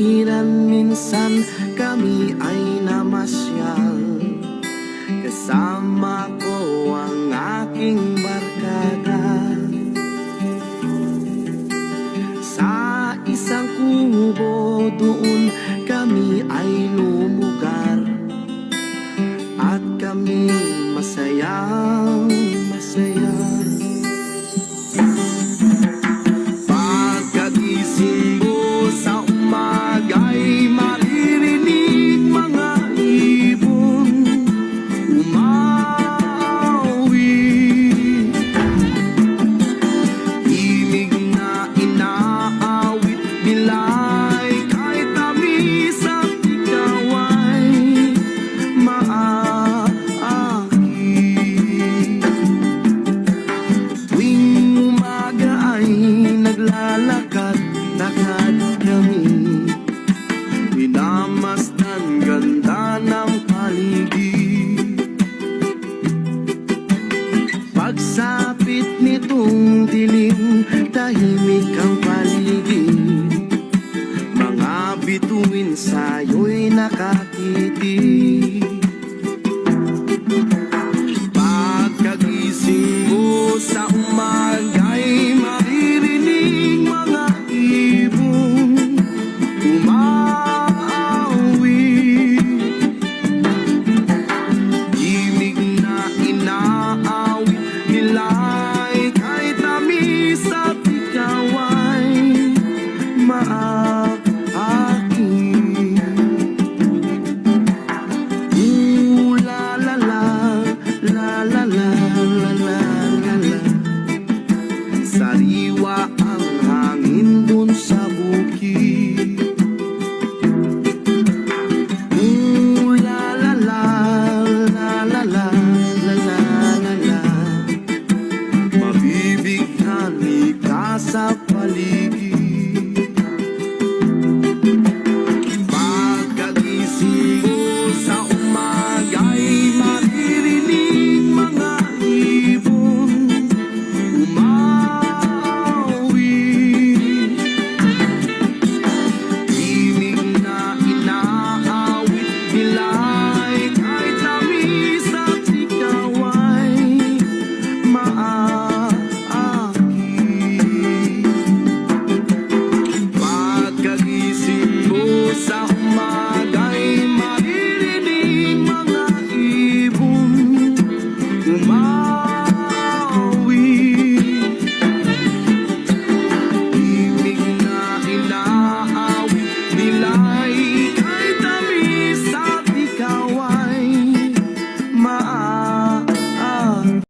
kapaligiran. Minsan kami ay namasyal, kasama ko ang aking barkada. Sa isang kubo doon kami ay lumugar, at kami masayang masaya. Pagkagising mo sa umaga'y maririnig mga ibon umawi. Imig na inaawit nila'y kahit tamis at ikaw ay maaaki. Tuwing umaga ay naglalakad-lakad kami, minamasdan ganda ng paligid. Pagsapit nitong dilim, tahimik ang paligid. Mga bituin sa'yo'y nakatitig.